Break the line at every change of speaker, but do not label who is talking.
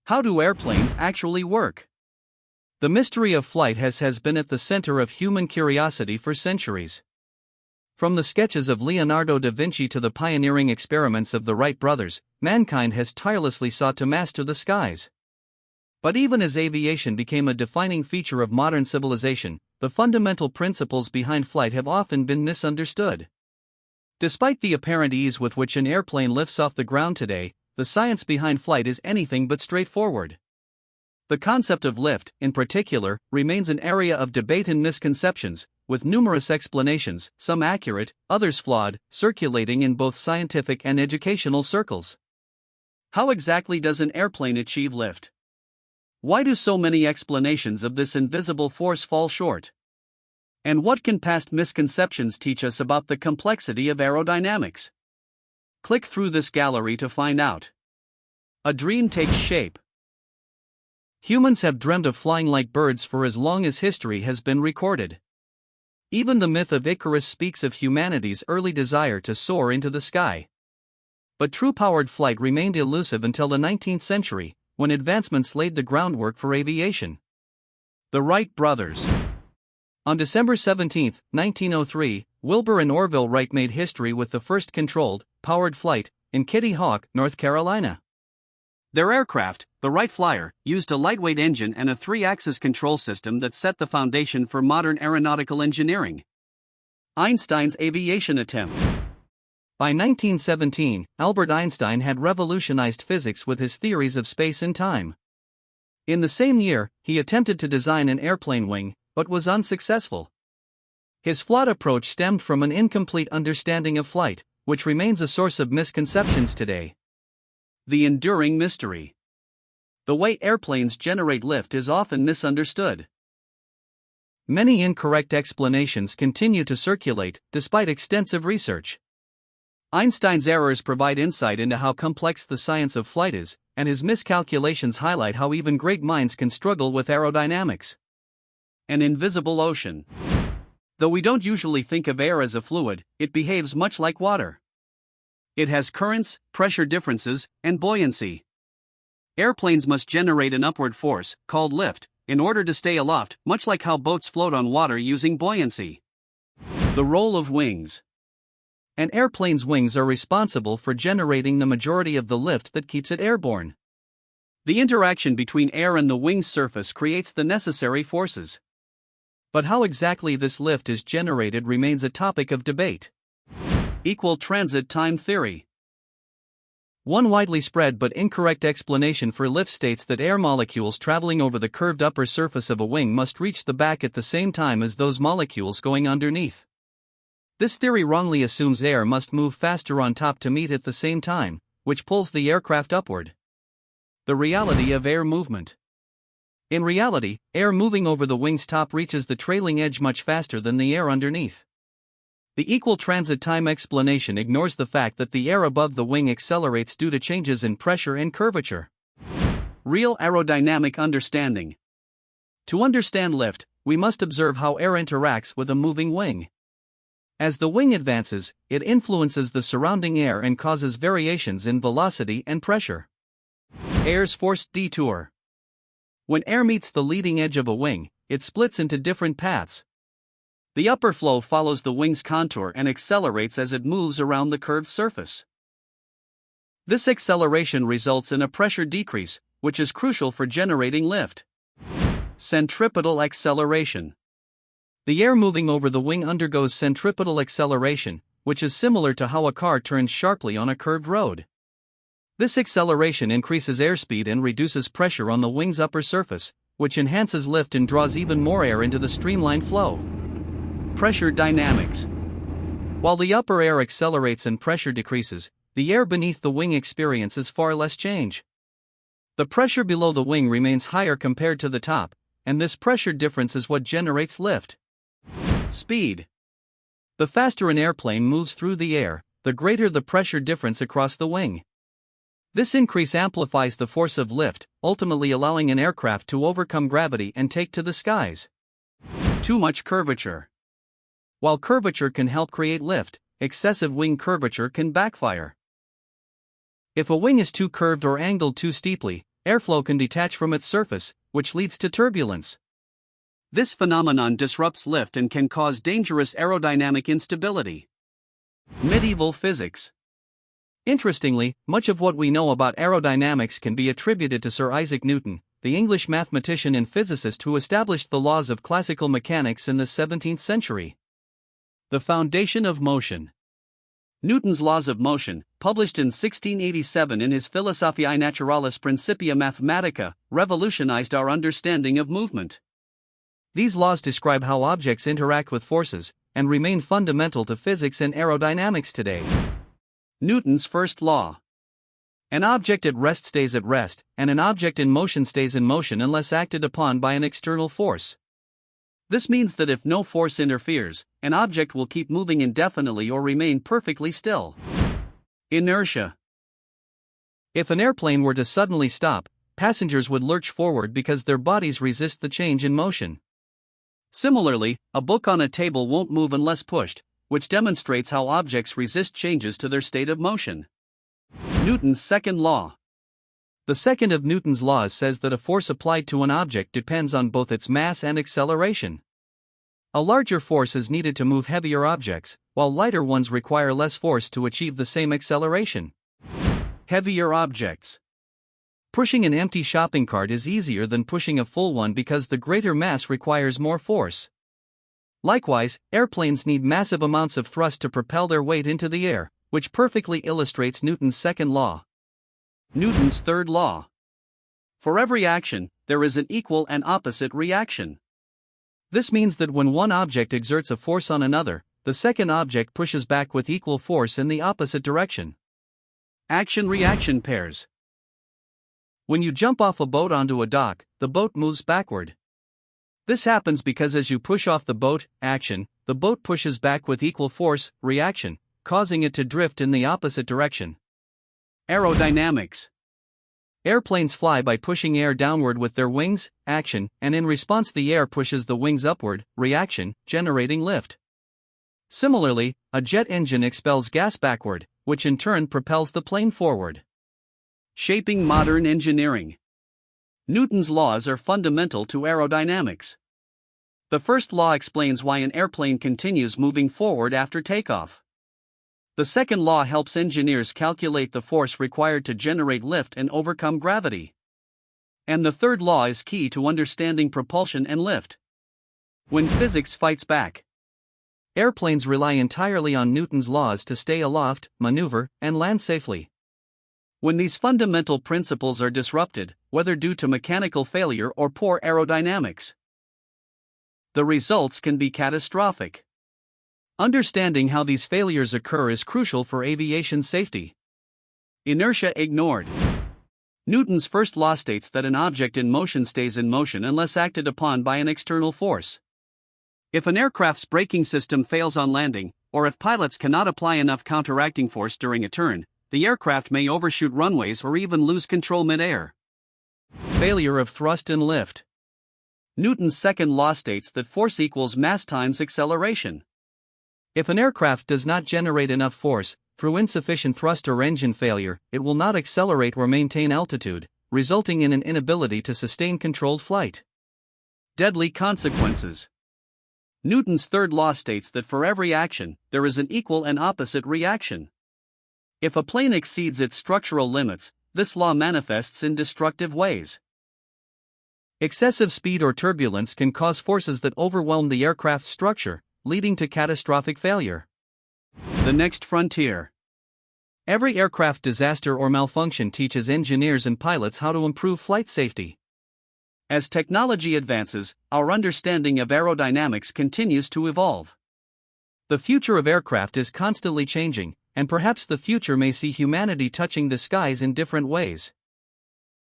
How do airplanes actually work? The mystery of flight has been at the center of human curiosity for centuries. From the sketches of Leonardo da Vinci to the pioneering experiments of the Wright brothers, mankind has tirelessly sought to master the skies. But even as aviation became a defining feature of modern civilization, the fundamental principles behind flight have often been misunderstood. Despite the apparent ease with which an airplane lifts off the ground today, the science behind flight is anything but straightforward. The concept of lift, in particular, remains an area of debate and misconceptions, with numerous explanations, some accurate, others flawed, circulating in both scientific and educational circles. How exactly does an airplane achieve lift? Why do so many explanations of this invisible force fall short? And what can past misconceptions teach us about the complexity of aerodynamics? Click through this gallery to find out. A dream takes shape. Humans have dreamed of flying like birds for as long as history has been recorded. Even the myth of Icarus speaks of humanity's early desire to soar into the sky. But true powered flight remained elusive until the 19th century, when advancements laid the groundwork for aviation. The Wright brothers. On December 17, 1903, Wilbur and Orville Wright made history with the first controlled, powered flight, in Kitty Hawk, North Carolina. Their aircraft, the Wright Flyer, used a lightweight engine and a 3-axis control system that set the foundation for modern aeronautical engineering. Einstein's aviation attempt. By 1917, Albert Einstein had revolutionized physics with his theories of space and time. In the same year, he attempted to design an airplane wing, but was unsuccessful. His flawed approach stemmed from an incomplete understanding of flight, which remains a source of misconceptions today. The enduring mystery. The way airplanes generate lift is often misunderstood. Many incorrect explanations continue to circulate, despite extensive research. Einstein's errors provide insight into how complex the science of flight is, and his miscalculations highlight how even great minds can struggle with aerodynamics. An invisible ocean. Though we don't usually think of air as a fluid, it behaves much like water. It has currents, pressure differences, and buoyancy. Airplanes must generate an upward force, called lift, in order to stay aloft, much like how boats float on water using buoyancy. The role of wings. An airplane's wings are responsible for generating the majority of the lift that keeps it airborne. The interaction between air and the wing's surface creates the necessary forces. But how exactly this lift is generated remains a topic of debate. Equal transit time theory. One widely spread but incorrect explanation for lift states that air molecules traveling over the curved upper surface of a wing must reach the back at the same time as those molecules going underneath. This theory wrongly assumes air must move faster on top to meet at the same time, which pulls the aircraft upward. The reality of air movement. In reality, air moving over the wing's top reaches the trailing edge much faster than the air underneath. The equal transit time explanation ignores the fact that the air above the wing accelerates due to changes in pressure and curvature. Real aerodynamic understanding. To understand lift, we must observe how air interacts with a moving wing. As the wing advances, it influences the surrounding air and causes variations in velocity and pressure. Air's forced detour. When air meets the leading edge of a wing, it splits into different paths. The upper flow follows the wing's contour and accelerates as it moves around the curved surface. This acceleration results in a pressure decrease, which is crucial for generating lift. Centripetal acceleration. The air moving over the wing undergoes centripetal acceleration, which is similar to how a car turns sharply on a curved road. This acceleration increases airspeed and reduces pressure on the wing's upper surface, which enhances lift and draws even more air into the streamlined flow. Pressure dynamics. While the upper air accelerates and pressure decreases, the air beneath the wing experiences far less change. The pressure below the wing remains higher compared to the top, and this pressure difference is what generates lift. Speed. The faster an airplane moves through the air, the greater the pressure difference across the wing. This increase amplifies the force of lift, ultimately allowing an aircraft to overcome gravity and take to the skies. Too much curvature. While curvature can help create lift, excessive wing curvature can backfire. If a wing is too curved or angled too steeply, airflow can detach from its surface, which leads to turbulence. This phenomenon disrupts lift and can cause dangerous aerodynamic instability. Medieval physics. Interestingly, much of what we know about aerodynamics can be attributed to Sir Isaac Newton, the English mathematician and physicist who established the laws of classical mechanics in the 17th century. The foundation of motion. Newton's laws of motion, published in 1687 in his Philosophiae Naturalis Principia Mathematica, revolutionized our understanding of movement. These laws describe how objects interact with forces, and remain fundamental to physics and aerodynamics today. Newton's first law. An object at rest stays at rest, and an object in motion stays in motion unless acted upon by an external force. This means that if no force interferes, an object will keep moving indefinitely or remain perfectly still. Inertia. If an airplane were to suddenly stop, passengers would lurch forward because their bodies resist the change in motion. Similarly, a book on a table won't move unless pushed, which demonstrates how objects resist changes to their state of motion. Newton's second law. The second of Newton's laws says that a force applied to an object depends on both its mass and acceleration. A larger force is needed to move heavier objects, while lighter ones require less force to achieve the same acceleration. Heavier objects. Pushing an empty shopping cart is easier than pushing a full one because the greater mass requires more force. Likewise, airplanes need massive amounts of thrust to propel their weight into the air, which perfectly illustrates Newton's second law. Newton's third law. For every action, there is an equal and opposite reaction. This means that when one object exerts a force on another, the second object pushes back with equal force in the opposite direction. Action-reaction pairs. When you jump off a boat onto a dock, the boat moves backward. This happens because as you push off the boat, action, the boat pushes back with equal force, reaction, causing it to drift in the opposite direction. Aerodynamics. Airplanes fly by pushing air downward with their wings, action, and in response the air pushes the wings upward, reaction, generating lift. Similarly, a jet engine expels gas backward, which in turn propels the plane forward. Shaping modern engineering. Newton's laws are fundamental to aerodynamics. The first law explains why an airplane continues moving forward after takeoff. The second law helps engineers calculate the force required to generate lift and overcome gravity. And the third law is key to understanding propulsion and lift. When physics fights back. Airplanes rely entirely on Newton's laws to stay aloft, maneuver, and land safely. When these fundamental principles are disrupted, whether due to mechanical failure or poor aerodynamics, the results can be catastrophic. Understanding how these failures occur is crucial for aviation safety. Inertia ignored. Newton's first law states that an object in motion stays in motion unless acted upon by an external force. If an aircraft's braking system fails on landing, or if pilots cannot apply enough counteracting force during a turn, the aircraft may overshoot runways or even lose control mid-air. Failure of thrust and lift. Newton's second law states that force equals mass times acceleration. If an aircraft does not generate enough force, through insufficient thrust or engine failure, it will not accelerate or maintain altitude, resulting in an inability to sustain controlled flight. Deadly consequences. Newton's third law states that for every action, there is an equal and opposite reaction. If a plane exceeds its structural limits, this law manifests in destructive ways. Excessive speed or turbulence can cause forces that overwhelm the aircraft's structure, leading to catastrophic failure. The next frontier. Every aircraft disaster or malfunction teaches engineers and pilots how to improve flight safety. As technology advances, our understanding of aerodynamics continues to evolve. The future of aircraft is constantly changing, and perhaps the future may see humanity touching the skies in different ways.